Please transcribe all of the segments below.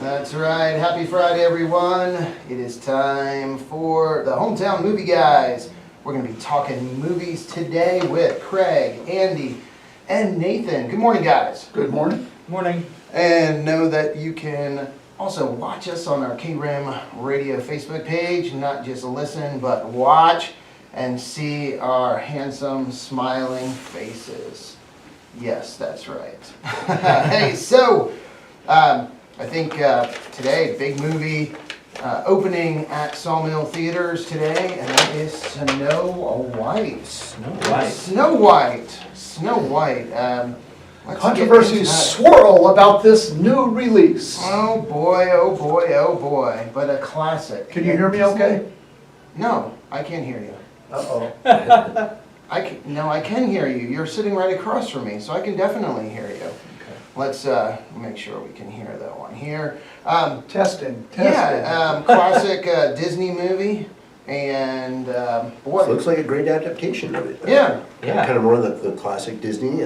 That's right. Happy Friday, everyone. It is time for the Hometown Movie Guys. We're going to be talking movies today with Craig, Andy, and Nathan. Good morning, guys. Good morning. Morning. And know that you can also watch us on our KRIM radio Facebook page. Not just listen, but watch and see our handsome, smiling faces. Yes, that's right. Hey, so I think today, big movie opening at Sawmill Theatres today, and that is Snow White. Snow White. Snow White. Snow White. Let's Controversy get into that. swirl about this new release. Oh boy, oh boy, oh boy. But a classic. Can you hear me okay? No, I can't hear you. Uh-oh. No, I can hear you. You're sitting right across from me, so I can definitely hear you. Let's make sure we can hear that one here. Testing. Yeah, classic Disney movie, and boy, Looks like a great adaptation of it. yeah, Yeah. Kind of more of the classic Disney,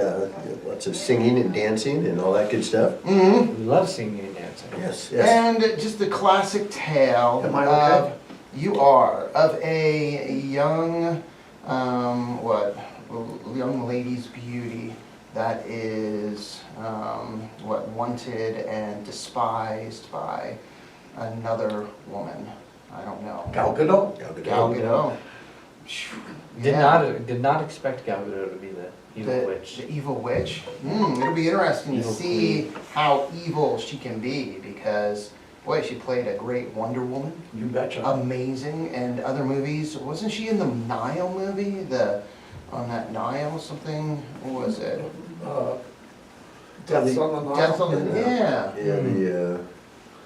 lots of singing and dancing and all that good stuff. mm-hmm. We love singing and dancing. Yes, yes. And just the classic tale Am I okay? of you are of a young young lady's beauty that is wanted and despised by another woman. I don't know. Gal Gadot. Gal Gadot. Did not expect Gal Gadot to be the evil witch. The evil witch. It'll be interesting to Evil see queen. how evil she can be because, boy, she played a great Wonder Woman. You betcha. Amazing. And other movies. Wasn't she in the Nile movie? On that Nile something? What was it? Death on the Nile. Death on the Yeah, the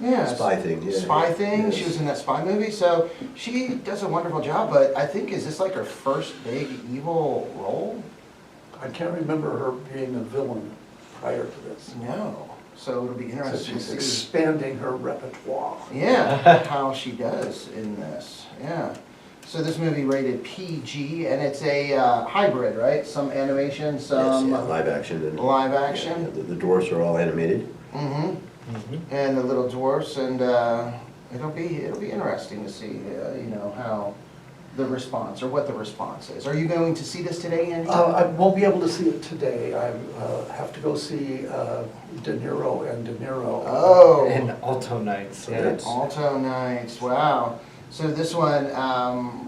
yeah. spy thing. Yeah. Spy thing. Yes. She was in that spy movie, so she does a wonderful job. But I think, is this like her first big evil role? I can't remember her being a villain prior to this. No. So it'll be So interesting to she's see. expanding her repertoire. Yeah, how she does in this. Yeah. So this movie rated PG, and it's a hybrid, right? Some animation, Yes, some yeah, live action. And, live action. yeah, the dwarfs are all animated. Mm-hmm. And the little dwarfs, and it'll be interesting to see, how the response or what the response is. Are you going to see this today, Andy? I won't be able to see it today. I have to go see De Niro and De Niro. Oh, And Alto Nights. Yeah. That's- Alto Nights. Wow. So this one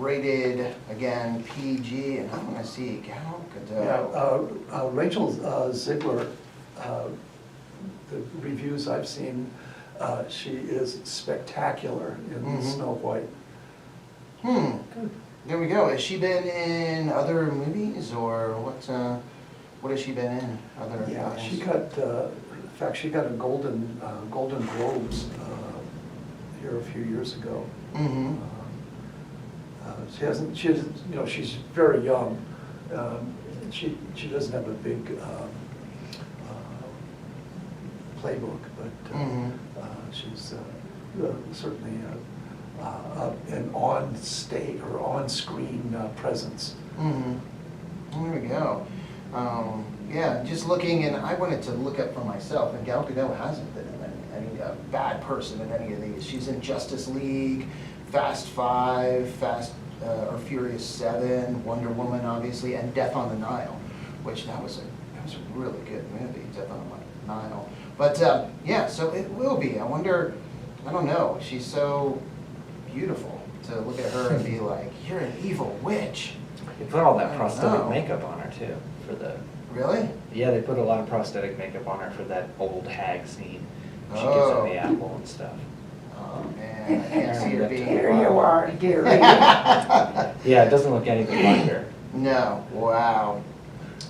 rated again PG, and I'm going to see Gal Gadot. Yeah, Rachel Ziegler, the reviews I've seen, she is spectacular in Mhm. Snow White. There we go. Has she been in other movies, or what has she been in? Other Yeah, things? she got, in fact, she got a Golden Globes here a few years ago. Mm-hmm. She hasn't, she's very young. She doesn't have a big playbook, but Mhm. she's certainly an on-stage or on-screen presence. Mm-hmm. There we go. Yeah, just looking, and I wanted to look up for myself, and Gal Gadot hasn't been in any bad person in any of these. She's in Justice League, Fast 5, or Furious 7, Wonder Woman, obviously, and Death on the Nile, which that was a really good movie, Death on the Nile. But yeah, so it will be. I wonder, I don't know, she's so beautiful to look at her and be like, you're an evil witch. They put all I that don't prosthetic know. makeup on her too. Really? Yeah, they put a lot of prosthetic makeup on her for that old hag scene. She gives Oh. him the apple and stuff. Oh man, I can't see her being. Here you are, Gary. Yeah, it doesn't look anything like her. No, wow.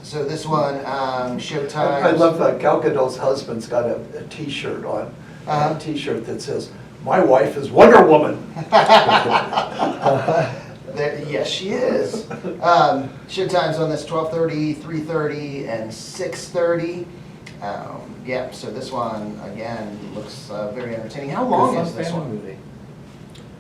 So this one, Showtime. I love Gal Gadot's husband's got a T-shirt on, Uh-huh. a T-shirt that says, "My wife is Wonder Woman." Yes, she is. Showtime's on this 12:30, 3:30, and 6:30. Yeah, so this one, again, looks very entertaining. How long Good is fun this family one? movie.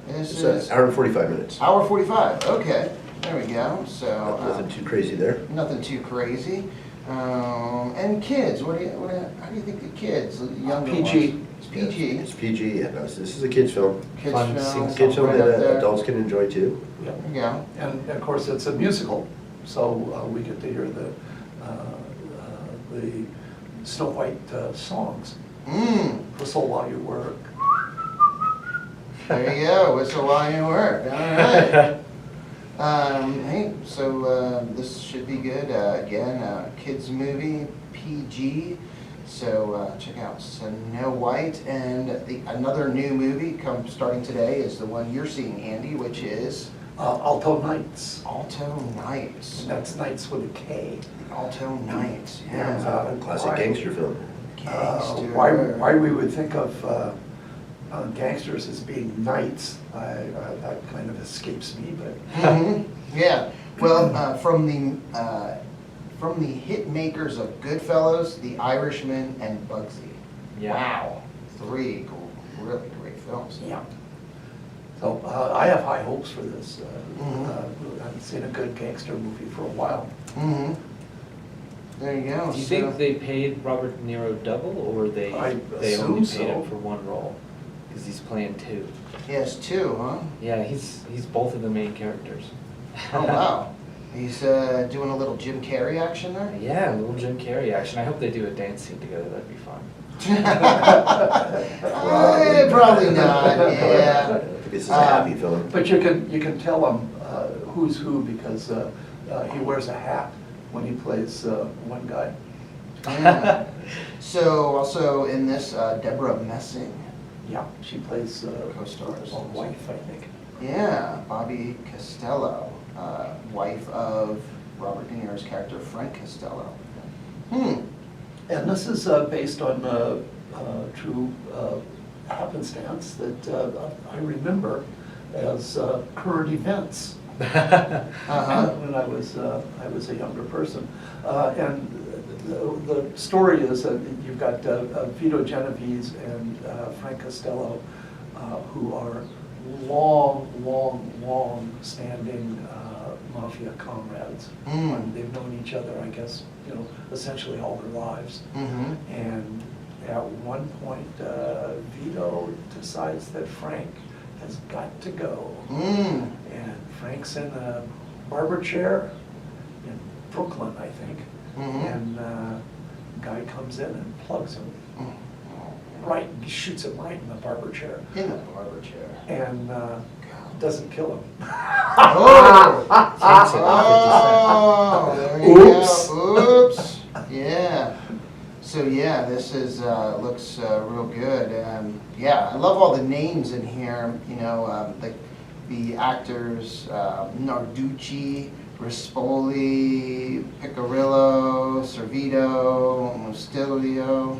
This It's is an hour and 45 minutes. hour 45. Okay, there we go. So Nothing too crazy there. nothing too crazy. And kids, how do you think the kids, the younger PG. ones? It's PG. It's PG, yeah, no, this is a kid's film. Kids Fun, film, Kids film right up that there. adults can enjoy too. Yeah. Yeah. And of course, it's a musical, so we get to hear the Snow White songs. Whistle while you work. There you go, whistle while you work, all right. Hey, so this should be good. Again, kids movie, PG. So check out Snow White, and another new movie starting today is the one you're seeing, Andy, which is Alto Nights. Alto Nights. And that's Nights with a K. Alto Nights, yeah. And, Classic why- gangster film. Gangster. Why we would think of gangsters as being knights, that kind of escapes me, but. Mhm. Yeah, well, from the hit makers of Goodfellas, The Irishman, and Bugsy. Yeah. Wow, three really great films. Yeah. So I have high hopes for this. Mhm. I haven't seen a good gangster movie for a while. Mm-hmm. There you go. Do you So- think they paid Robert De Niro double, or they I only assume paid him so. for one role? Because he's playing two. Yes, two, huh? Yeah, he's both of the main characters. Oh, wow. He's doing a little Jim Carrey action there? Yeah, a little Jim Carrey action. I hope they do a dance scene together. That'd be fun. Probably not, yeah. I think this is a happy film. But you can tell him who's who because he wears a hat when he plays one guy. Yeah. So also in this, Deborah Messing. Yeah, she plays Co-stars. a wife, I think. Yeah, Bobby Costello, wife of Robert De Niro's character Frank Costello. And this is based on true happenstance that I remember as current events. Uh-huh. When I was a younger person, and the story is that you've got Vito Genovese and Frank Costello, who are long-standing mafia comrades. Mm. They've known each other, I guess, essentially all their lives. Mm-hmm. And at one point, Vito decides that Frank has got to go. Mm. And Frank's in a barber chair in Brooklyn, I think. Mhm. And guy comes in and plugs him. Right, he shoots him right in the barber chair. In the barber chair. And doesn't kill him. Oh! Oh, there you Oops. go. Oops. Yeah. So yeah, this is looks real good. Yeah, I love all the names in here. The actors: Narducci, Rispoli, Picarillo, Servito, Mustilio.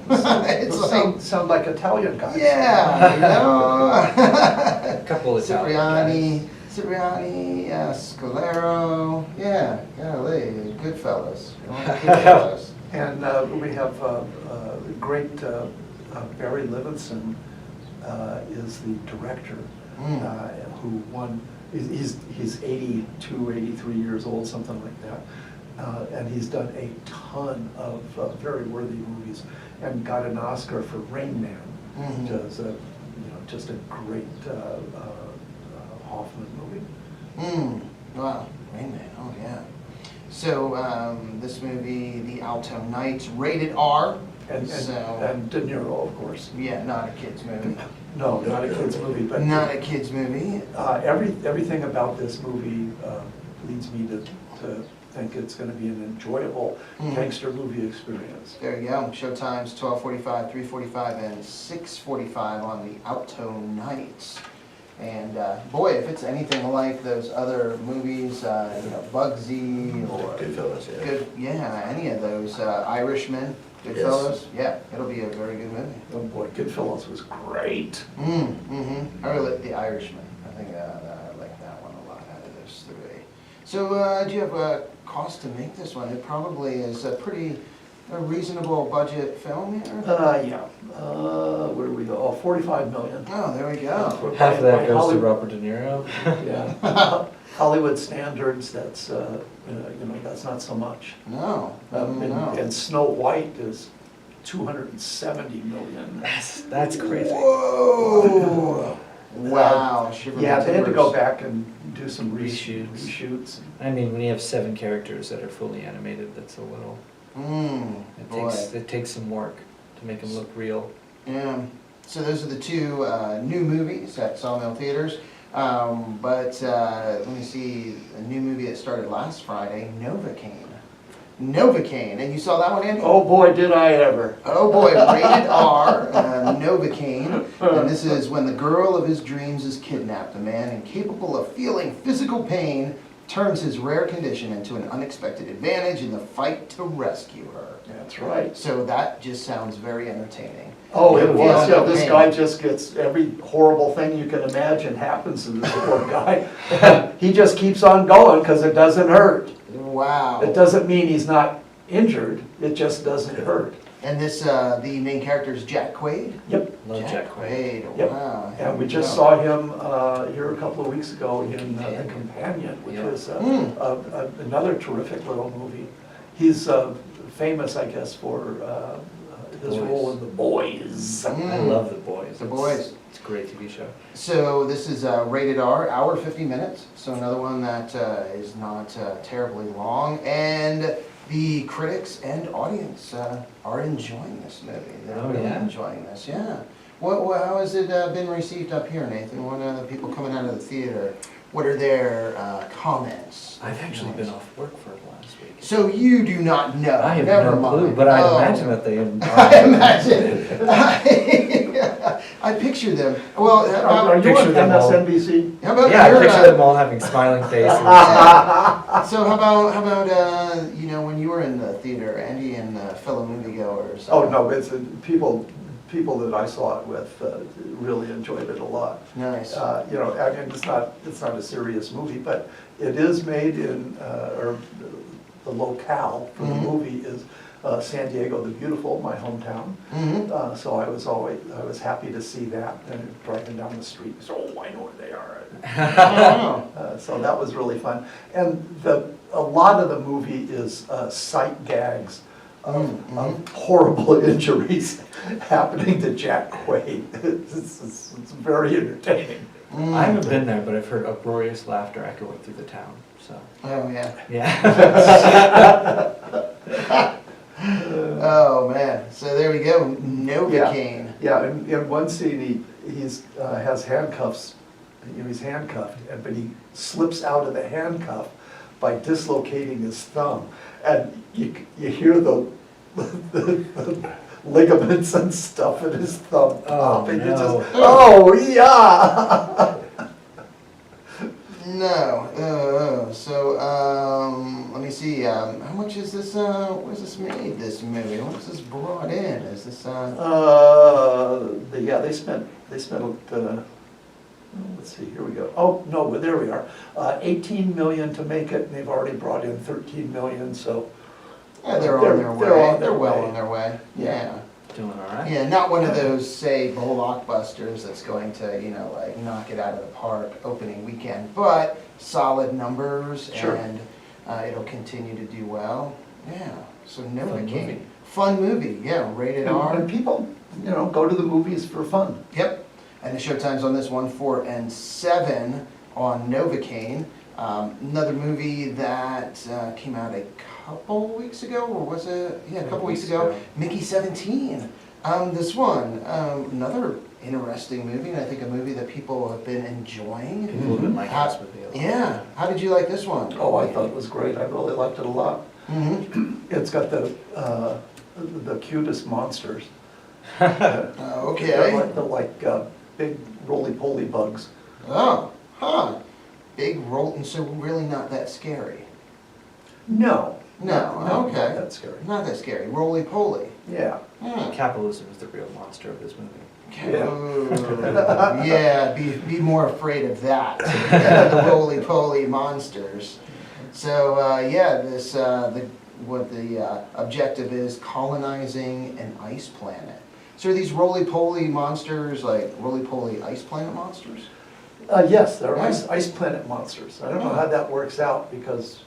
It's like, sound like Italian guys. yeah, A couple of Italian Cipriani, Scalero. Yeah, golly, Goodfellas. You know, Goodfellas. And we have great Barry Levinson is the director, who won. He's 82, 83 years old, something like that, and he's done a ton of very worthy movies, and got an Oscar for Rain Man, Mhm. which is just a great Hoffman movie. Wow, Rain Man, oh yeah. So this movie, The Alto Nights, rated R. And De Niro, of course. Yeah, not a kid's movie. No, not a kid's movie, but Not a kid's movie. everything about this movie leads me to think it's going to be an enjoyable gangster movie experience. There you go. Showtimes 12:45, 3:45, and 6:45 on The Alto Nights. And boy, if it's anything like those other movies, Bugsy or Goodfellas, yeah. any of those, Irishman, Goodfellas, yeah, it'll be a very good movie. Oh boy, Goodfellas was great. I really like The Irishman. I think I like that one a lot out of those three. So do you have a cost to make this one? It probably is a pretty reasonable budget film here. Yeah. Where do we go? Oh, 45 million. Oh, there we go. Half of that goes to Hollywood. Robert De Niro. Yeah. Hollywood standards, that's, that's not so much. No, no. And Snow White is 270 million. That's crazy. Whoa! Wow. shiver Yeah, my they had to timbers. go back and do some Reshoots. reshoots. I mean, when you have 7 characters that are fully animated, that's a little, Boy. it takes some work to make them look real. Yeah, so those are the two new movies at Sawmill Theatres. Let me see, a new movie that started last Friday, Novocaine. Novocaine, and you saw that one, Andy? Oh boy, did I ever. Oh boy, rated R, Novocaine. And this is when the girl of his dreams is kidnapped. A man incapable of feeling physical pain turns his rare condition into an unexpected advantage in the fight to rescue her. That's right. So that just sounds very entertaining. Oh, it Yeah, was, yeah, no this pain. guy just gets, every horrible thing you can imagine happens to this poor guy. And he just keeps on going because it doesn't hurt. Wow. It doesn't mean he's not injured, it just doesn't hurt. And this, the main character is Jack Quaid? Yep. Love Jack Quaid. Yep. Wow. And we just Here saw him here a couple of weeks ago in The Companion, which Yeah. was another terrific little movie. He's famous, I guess, for his Boys. role in The Boys. go. I love The Boys. The Boys. It's a great TV show. So this is rated R, hour 50 minutes. So another one that is not terribly long. And the critics and audience are enjoying this movie. They're Oh, really yeah? enjoying this, yeah. How has it been received up here, Nathan? What are the people coming out of the theater? What are their comments? I've actually been off work for last week. So you do not know. I have Never no clue, mind. but I'd Oh. imagine that they. I imagine. I picture them. Well, Are you Picture on them all. MSNBC? how about Yeah, I your, picture them all having smiling faces. So how about when you were in the theater, Andy, and fellow moviegoers? Oh, no, it's people that I saw it with really enjoyed it a lot. Nice. I mean, it's not a serious movie, but it is made in, or the locale for the Mhm. movie is San Diego the Beautiful, my hometown. Mm-hmm. So I was happy to see that, and driving down the street, so, oh, I know where they are. So that was really fun. And a lot of the movie is sight gags of horrible injuries happening to Jack Quaid. It's very entertaining. I haven't been there, but I've heard uproarious laughter echoing through the town, so. Oh, yeah. Yeah. Oh, man. So there we go. Novocaine. Yeah, in one scene, he has handcuffs, he's handcuffed, but he slips out of the handcuff by dislocating his thumb. And you hear the ligaments and stuff in his thumb pop, and you just, no. oh, yeah! No. So, let me see. How much is this? Where's this made? This movie? What is this brought in? Is this? Yeah, they spent, let's see, here we go. Oh, no, there we are. 18 million to make it, and they've already brought in 13 million, so. Yeah, they're on their way. on their They're well way. on their way. Yeah. Doing all right. Yeah, not one of those, say, blockbusters that's going to, knock it out of the park opening weekend, but solid numbers, Sure. and it'll continue to do well. Yeah, so Fun Novocaine. movie. Fun movie, yeah, rated R. And people, go to the movies for fun. Yep, and the showtimes on this one, 4 and 7 on Novocaine. Another movie that came out a couple weeks ago, or was it? Yeah, a couple weeks ago. Mickey 17. This one, another interesting movie, and I think a movie that people have been enjoying. People have been liking How- this movie a lot. Yeah, how did you like this one? Oh, I thought it was great. I really liked it a lot. Mm-hmm. It's got the cutest monsters. Okay. They're like big roly-poly bugs. Oh, huh. Big roll, and so really not that scary. No. No, okay. Not that scary. Not that scary. Roly poly. Yeah. Hmm. Capitalism is the real monster of this movie. Yeah. Ooh, yeah, be more afraid of that. Yeah, the roly-poly monsters. So, this, what the objective is, colonizing an ice planet. So are these roly-poly monsters like roly-poly ice planet monsters? Yes, they're Yeah. ice planet monsters. I don't know how that works out because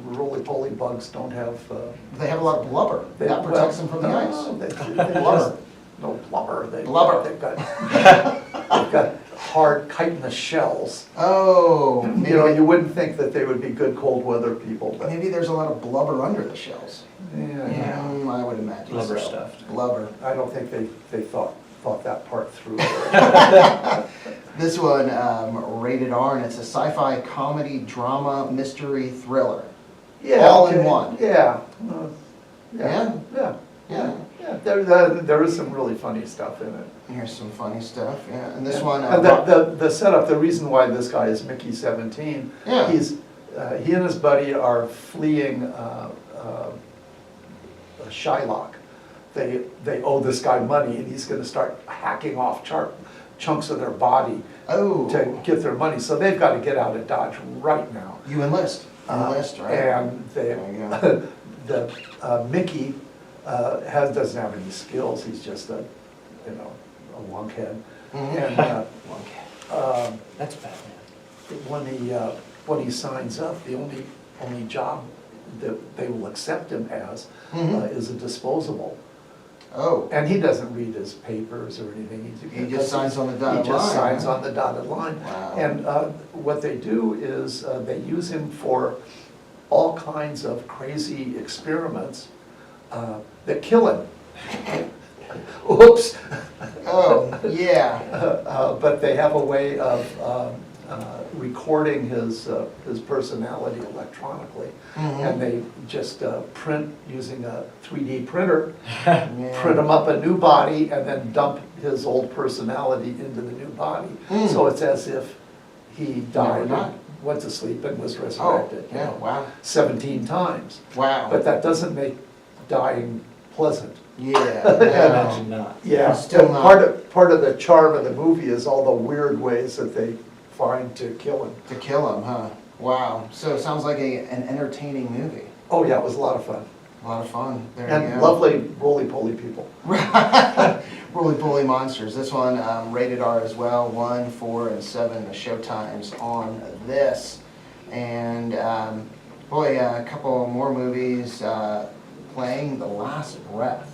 roly-poly bugs don't have. They have a lot of blubber. They- That protects them well, from the no, ice. they Blubber. just- No blubber. Blubber. They've got hard chitinous shells. Oh, You know, you wouldn't think that they would be good cold weather people, but. maybe there's a lot of blubber under the shells. Yeah, I would imagine Blubber so. stuffed. Blubber. I don't think they thought that part through. This one, rated R, and it's a sci-fi comedy, drama, mystery, thriller. Yeah, All in okay. one. Yeah. Yeah? Yeah. Yeah. Yeah, there is some really funny stuff in it. Here's some funny stuff, yeah. And this one, And the setup, the reason why this guy is Mickey 17, Yeah. he and his buddy are fleeing Shylock. They owe this guy money, and he's gonna start hacking off chunks of their body oh, to get their money. So they've got to get out of Dodge right now. you enlist. Enlist, right? And There you go. Mickey doesn't have any skills. He's just a lunkhead. Mhm. And That's Batman. when he signs up, the only job that they will accept him as Mhm. is a disposable. Oh, And he doesn't read his papers or anything. He just signs on the dotted He just line, signs huh? on the dotted line. Wow. And what they do is they use him for all kinds of crazy experiments that kill him. Oops. oh, yeah. But they have a way of recording his personality electronically. Mhm. And they just print using a 3D printer, Man. print him up a new body, and then dump his old personality into the new body. Mm. So it's as if he died, died. and went to sleep, and was Oh, resurrected. you yeah, know, wow. 17 times. Wow. But that doesn't make dying pleasant. Yeah, Imagine no. not. Yeah, Still not. part of the charm of the movie is all the weird ways that they find to kill him. To kill him, huh? Wow. So it sounds like an entertaining movie. Oh yeah, it was a lot of fun. A lot of fun. There you And go. lovely roly-poly people. Roly-poly monsters. This one, rated R as well, 1, 4, and 7, the showtimes on this. And, boy, a couple more movies playing The Last Breath.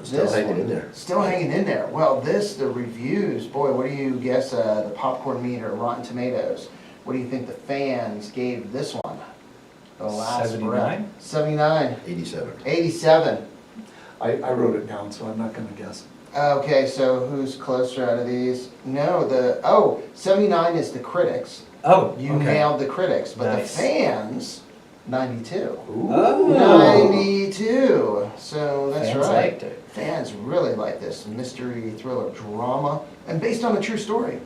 Still This hanging one, in there. Still hanging in there. Well, the reviews, boy, what do you guess, the popcorn meter, Rotten Tomatoes, what do you think the fans gave this one? The Last 79? Breath. 79. 87. 87. I wrote it down, so I'm not gonna guess. Okay, so who's closer out of these? No, 79 is the critics. Oh, You okay. nailed the critics, but Nice. the fans, 92. Oh. 92. So that's Fans right. liked it. Fans really like this mystery thriller drama, and based on a true story.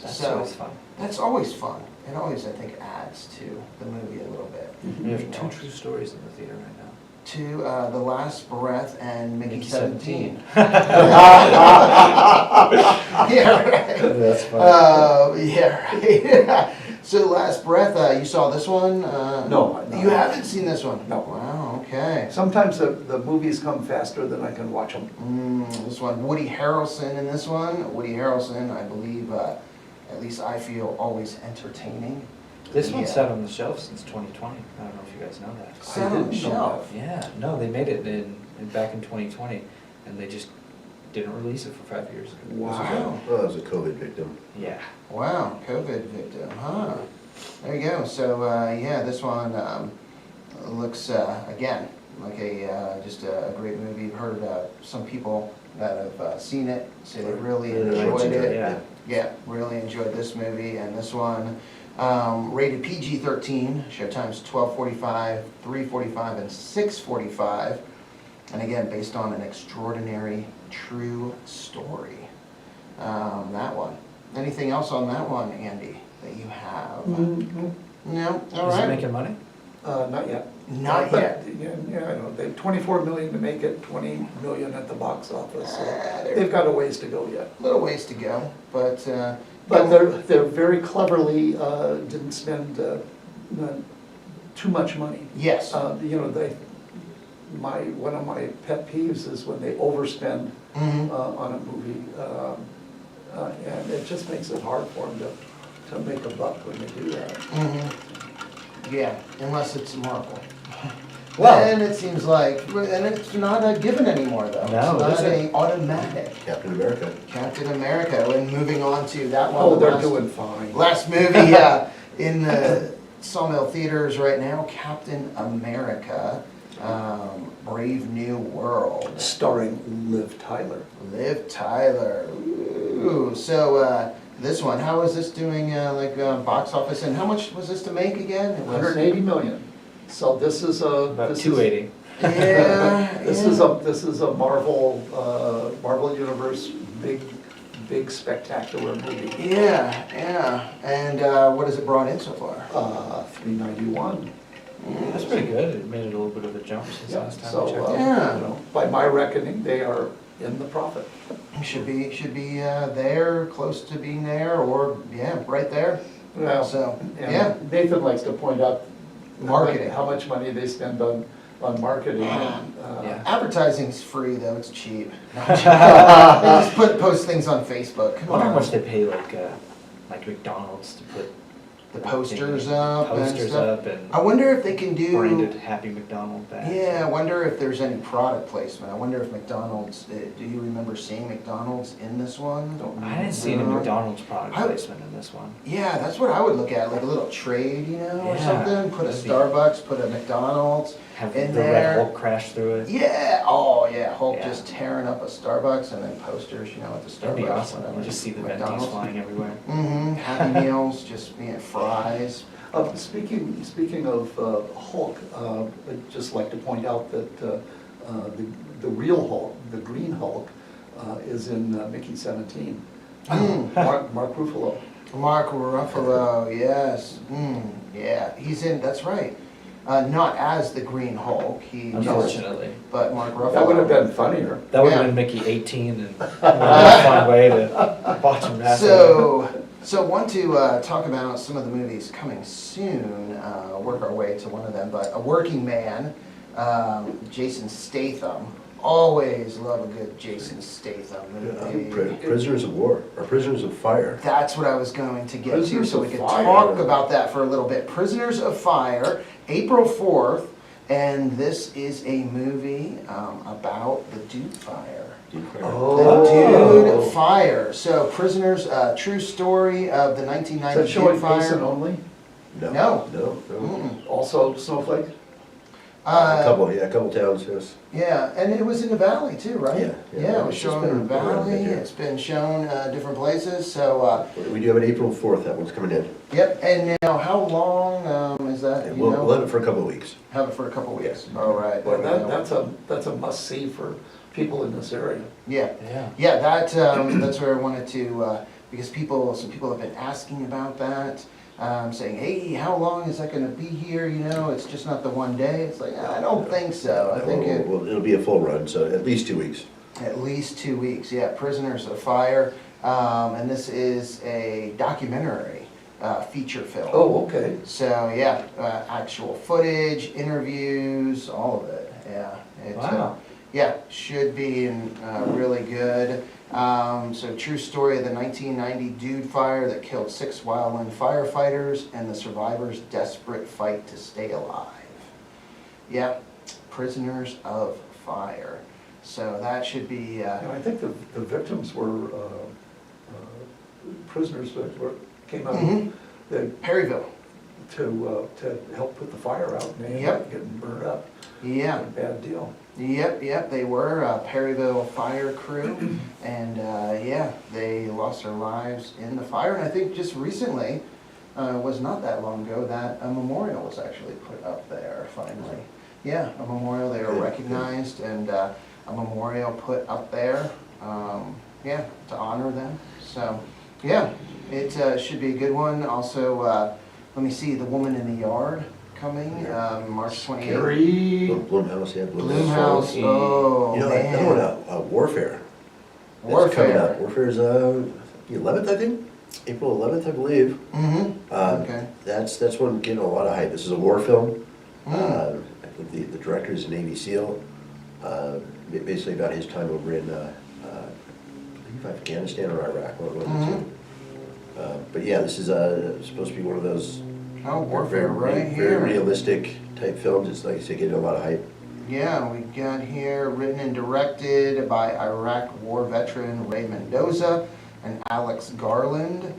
That's So- always fun. That's always fun. It always, I think, adds to the movie a little bit. We have two true stories in the theater right now. To The Last Breath and Mickey 17. Yeah, right. That's funny. Yeah, right. So Last Breath, you saw this one? No. You haven't seen this one? No. Wow, okay. Sometimes the movies come faster than I can watch them. This one, Woody Harrelson in this one. Woody Harrelson, I believe, at least I feel, always entertaining. This one's Yeah. sat on the shelf since 2020. I don't know if you guys know that. Sat on the didn't know shelf. Yeah, no, they made it back in 2020, and they just didn't release it for 5 years. Wow. Oh, it was a COVID victim. Yeah. Wow, COVID victim, huh? There you go. So, yeah, this one looks, again, like just a great movie. You've heard some people that have seen it say they really enjoyed it. Yeah. Yeah, really enjoyed this movie. And this one, rated PG-13, showtimes 12:45, 3:45, and 6:45. And again, based on an extraordinary true story. That one. Anything else on that one, Andy, that you have? No? All Is it right. making money? Not yet. Not But, yet. Yeah, I know, they 24 million to make it, 20 million at the box office, so they're- they've got a ways to go yet. Little ways to go, but. But they're very cleverly, didn't spend not too much money. Yes. You know, one of my pet peeves is when they overspend Mhm. on a movie. And it just makes it hard for them to make a buck when they do that. Yeah, unless it's Marvel. Well- Then it seems like, and it's not a given anymore though. No, It's it not isn't. a automatic. Captain America. Captain America, and moving on to that one. Oh, they're last- doing fine. Last movie in the Sawmill Theatres right now, Captain America, Brave New World. Starring Liv Tyler. Liv Tyler. Ooh, so this one, how is this doing box office, and how much was this to make again? It was- 180 million. So this is a. About this is- 280. Yeah. This yeah. is a Marvel Universe big spectacular movie. Yeah. And what has it brought in so far? 391. That's pretty good. It made it a little bit of a jump since Yeah, last time so we checked. Yeah. you know, by my reckoning, they are in the profit. Should be there, close to being there, or right there. Well, So and yeah, Nathan likes to point out Marketing. how much money they spend on marketing. And, Yeah. advertising's free though. It's cheap. They just post things on Facebook. I Come wonder how on. much they pay like McDonald's to put The posters up and posters stuff. up and I wonder if they can do. branded Happy McDonald bags. Yeah, I wonder if there's any product placement. I wonder if McDonald's, do you remember seeing McDonald's in this one? I didn't see any No. McDonald's product I- placement in this one. Yeah, that's what I would look at, like a little trade, or Yeah, something. Put a that'd be- Starbucks, put a McDonald's. Have In the there. Red Hulk crash through it. Yeah, oh yeah, Hulk Yeah. just tearing up a Starbucks and then posters, at the Starbucks. That'd be awesome. whatever. You just see the mentees McDonald's. flying everywhere. Mm-hmm, Happy Meals, just, fries. Speaking of Hulk, I'd just like to point out that the real Hulk, the Green Hulk, is in Mickey 17. Mark Ruffalo. Mark Ruffalo, yes, yeah, he's in, that's right. Not as the Green Hulk, Unfortunately. but Mark Ruffalo. That would have been funnier. That would have Yeah. been Mickey 18 and a fun way to watch him wrestle. So want to talk about some of the movies coming soon, work our way to one of them, but A Working Man, Jason Statham. Always love a good Jason Statham movie. Prisoners of War, or Prisoners of Fire. That's what I was going to get to, Prisoners so we of could Fire. talk about that for a little bit. Prisoners of Fire, April 4th, and this is a movie about the Dude Fire. The Dude Fire. So Prisoners, true story of the Is 1990 that showing Dude Payson Fire. only? No. No. Mm-mm. Also Snowflake? A couple towns, yes. Yeah, and it was in the valley too, right? Yeah, Yeah, it was it's shown in the been around a bit, valley, yeah. it's been shown different places, so, We do have an April 4th, that one's coming in. yep, and now how long is that, And you we'll know? have it for a couple of weeks. Have it for a couple weeks, all right. Well, there we go. that's a must-see for people in this area. Yeah, Yeah. that's where I wanted to, because some people have been asking about that, saying, hey, how long is that gonna be here, it's just not the one day, it's like, I don't think so, I think It'll be a full run, so at least 2 weeks. at least 2 weeks, yeah, Prisoners of Fire, and this is a documentary, feature film. Oh, okay. So, yeah, actual footage, interviews, all of it, yeah. Wow. Yeah, should be really good. So true story of the 1990 Dude Fire that killed 6 wildland firefighters and the survivors' desperate fight to stay alive. Yeah, Prisoners of Fire. So that should be, And I think the victims were prisoners that came out Mhm. Perryville. to help put the fire out. And they ended Yep. up getting burned up. Yeah. A bad deal. Yep, they were Perryville fire crew, and yeah, they lost their lives in the fire. And I think just recently, was not that long ago, that a memorial was actually put up there finally. Yeah, a memorial, they were Good. recognized, and a memorial put up there, yeah, to honor them. So, yeah, it should be a good one. Also, let me see, The Woman in the Yard coming, March 28th. Scary. Blumhouse, yeah. Bloomhouse, oh, Another man. one, Warfare. That's coming Warfare. up. Warfare's the 11th, I think? April 11th, I believe. Mm-hmm, okay. That's one getting a lot of hype. This is a war film. Mm. I think the director is a Navy SEAL. Basically about his time over in, I believe Afghanistan or Iraq, one of the two. But yeah, this is supposed to be one of those Oh, warfare right very here. realistic type films. It's like I say, getting a lot of hype. Yeah, we got here written and directed by Iraq war veteran Ray Mendoza and Alex Garland.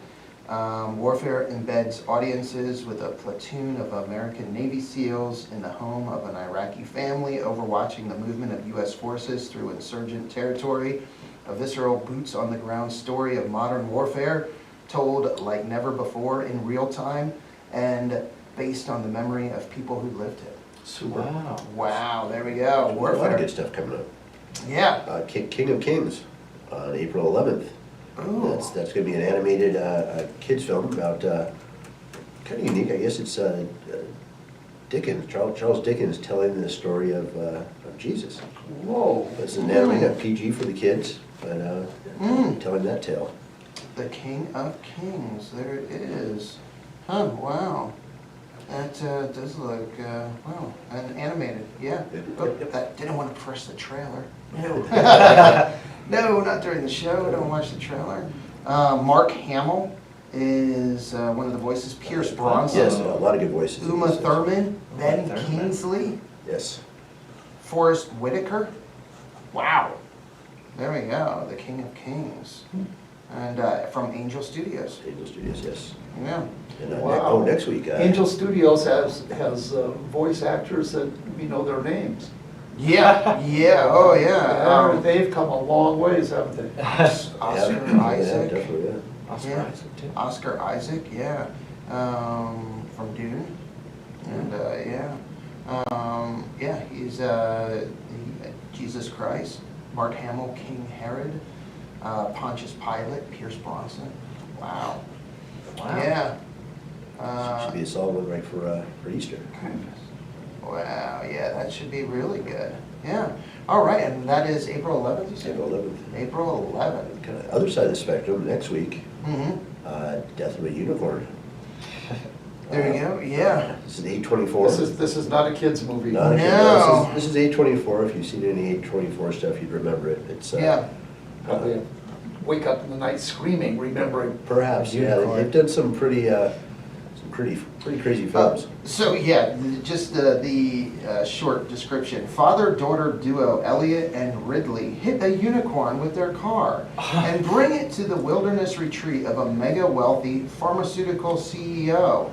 Warfare embeds audiences with a platoon of American Navy SEALs in the home of an Iraqi family overwatching the movement of U.S. forces through insurgent territory. A visceral boots-on-the-ground story of modern warfare told like never before in real time and based on the memory of people who lived it. Super. Wow. Wow, there we go. A lot of Warfare. good stuff coming up. Yeah. King of Kings on April 11th. Ooh. That's going to be an animated kids film about, kind of unique, I guess it's Dickens, Charles Dickens telling the story of Jesus. Whoa. It's an animated PG for the kids, but telling that tale. The King of Kings, there it is. Huh, wow. That does look, wow, and animated, yeah. Oh, that didn't want to press the trailer. No. No, not during the show, don't watch the trailer. Mark Hamill is one of the voices, Pierce Bronson. Yes, a lot of good voices. Uma Thurman, Ben Thurman. Kingsley, Yes. Forrest Whitaker. Wow. There we go, the King of Kings. And from Angel Studios, Angel Studios, yes. yeah. And Wow. next week. Angel Studios has voice actors that we know their names. Yeah, yeah, oh yeah. They've come a long ways, haven't they? Oscar Isaac. Yeah, definitely, yeah. Oscar Yeah. Isaac, too. Oscar Isaac, yeah. From Dune. And yeah, he's Jesus Christ. Mark Hamill, King Herod. Pontius Pilate, Pierce Bronson. Wow. Wow. Yeah. Should be a solid one right for Easter. Wow, yeah, that should be really good. Yeah. All right, and that is April 11th, you said? April 11th. April 11th. Kind of other side of the spectrum, next week, Mm-hmm. Death of a Unicorn. There you go, yeah. This is A24. This is not a kid's movie. Not a kid, No. This is A24. If you've seen any A24 stuff, you'd remember it. It's Yeah. Probably wake up in the night screaming, remembering. perhaps, yeah. Unicorn. They've done some pretty crazy films. So, yeah, just the short description. Father-daughter duo Elliot and Ridley hit a unicorn with their car and bring it to the wilderness retreat of a mega-wealthy pharmaceutical CEO.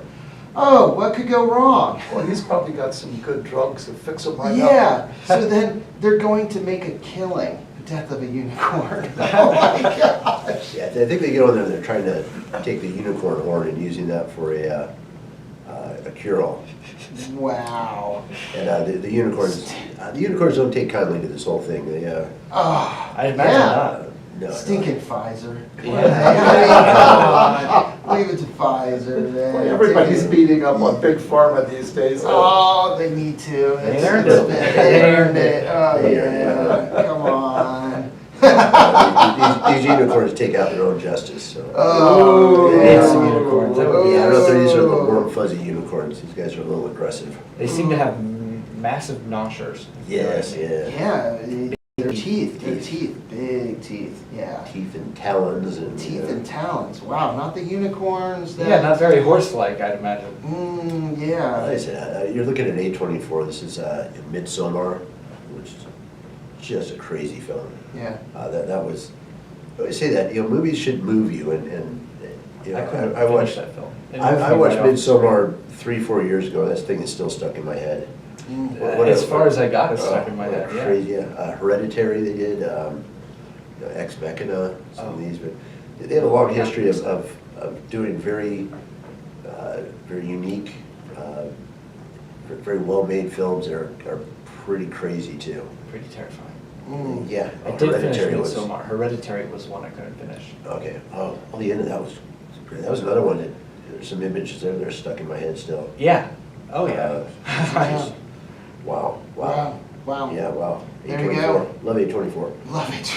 Oh, what could go wrong? Well, he's probably got some good drugs that fix him right Yeah, so then they're going to make a killing. Death of a unicorn. Oh my gosh. Yeah, I think they get on there and they're trying to take the unicorn horn and using that for a cure-all. Wow. And the unicorns don't take kindly to this whole thing. They, Oh, I imagine not. no, stinking Pfizer. Yeah. Leave it to Pfizer, man. now. Everybody's beating up on Big Pharma these days. Oh, they need to. They earned it. They earned it. Oh, They earned yeah. Come on. these unicorns take out their own justice. So. Oh, They yeah. need some unicorns. That would be- Yeah, I don't know if these are the warm fuzzy unicorns. These guys are a little aggressive. They seem to have massive noshers. Yes, yeah. Yeah, their teeth, big teeth, yeah. Teeth and talons and. Teeth and talons. Wow, not the unicorns that. Yeah, not very horse-like, I'd imagine. Like I Like I said, you're looking at A24. This is Midsommar, which is just a crazy film. Yeah. That was. I always say that movies should move you, and you know, I couldn't I finish watched that film. It I moved me watched right off the screen. Midsommar 3-4 years ago. That thing is still stuck in my head. As far as I got, it's stuck in my head, yeah. Crazy, yeah. Hereditary, they did. Ex Machina, some of these, but they have a long history of doing very unique, very well-made films that are pretty crazy too. Pretty terrifying. Mm. Yeah, I did finish Hereditary was. Midsommar. Hereditary was one I couldn't finish. Okay. Oh, the end of that was great. That was another one that there's some images there that are stuck in my head still. Yeah. Oh, yeah. Yeah. Wow. Wow. Yeah. Wow. There you A24. go. Love A24. Love it.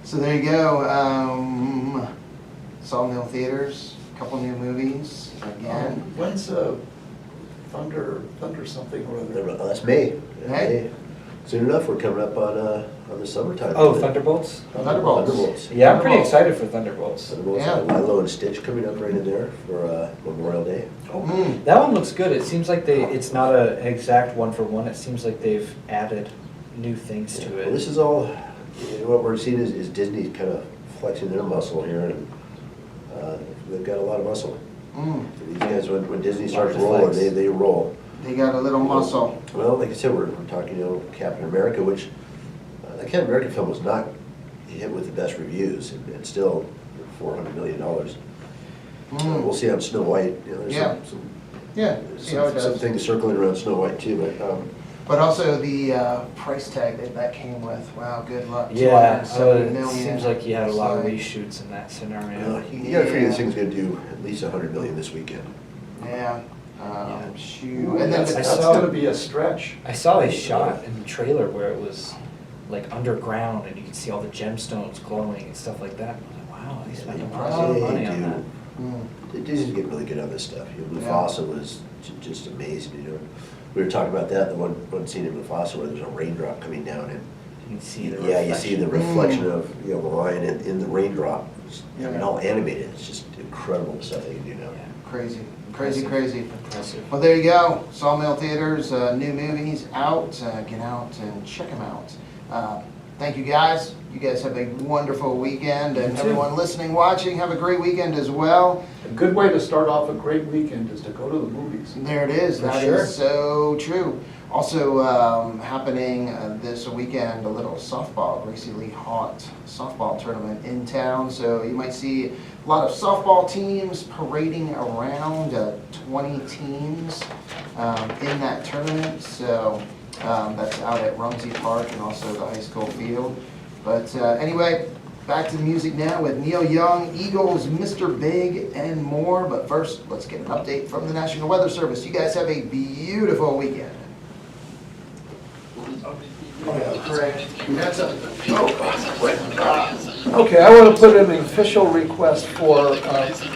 So there you go. Sawmill Theatres, a couple new movies again. When's Thunder something or other? That's May. May? Soon enough, we're coming up on the summertime. Oh, Thunderbolts? Thunderbolts. Yeah, I'm pretty excited for Thunderbolts. Thunderbolts, Yeah. Lilo and Stitch coming up right in there for Memorial Day. That one looks good. It seems like it's not an exact one for one. It seems like they've added new things to Well, this it. is all, what we're seeing is Disney kind of flexing their muscle here, and they've got a lot of muscle. These guys, when Disney starts Large rolling, flex. they roll. They got a little muscle. Well, like I said, we're talking, Captain America, which, the Captain America film was not hit with the best reviews. It's still $400 million. We'll see on Snow White. There's Yeah. Yeah, see how it some does. things circling around Snow White too, But also the price tag that came with, wow, good luck. Yeah, 270 it million. seems like you had a lot of Like, reshoots in that scenario. you gotta figure this thing's gonna do at least $100 million this weekend. Yeah, Yeah. shoot. And then I That's saw- gonna be a stretch. I saw a shot in the trailer where it was like underground and you could see all the gemstones glowing and stuff like that. I was like, wow, they spent a lot of money on that. Disney's getting really good on this stuff. Mufasa was just amazing, We were talking about that, the one scene in Mufasa where there's a raindrop coming down and You can see the yeah, you see the reflection of, the lion in the raindrop. I mean, Yeah. all animated. It's just incredible the stuff they can do now. Yeah. Crazy, Impressive. crazy. Impressive. Well, there you go. Sawmill Theatres, new movies out. Get out and check them out. Thank you guys. You guys have a wonderful weekend, and You too. everyone listening, watching, have a great weekend as well. A good way to start off a great weekend is to go to the movies. There it is. For That sure. is so true. Also happening this weekend, a little softball, Gracie Lee Haught softball tournament in town. So you might see a lot of softball teams parading around, 20 teams in that tournament. So that's out at Rumsey Park and also the high school field. But anyway, back to the music now with Neil Young, Eagles, Mr. Big, and more. But first, let's get an update from the National Weather Service. You guys have a beautiful weekend. Okay, I want to put in an official request for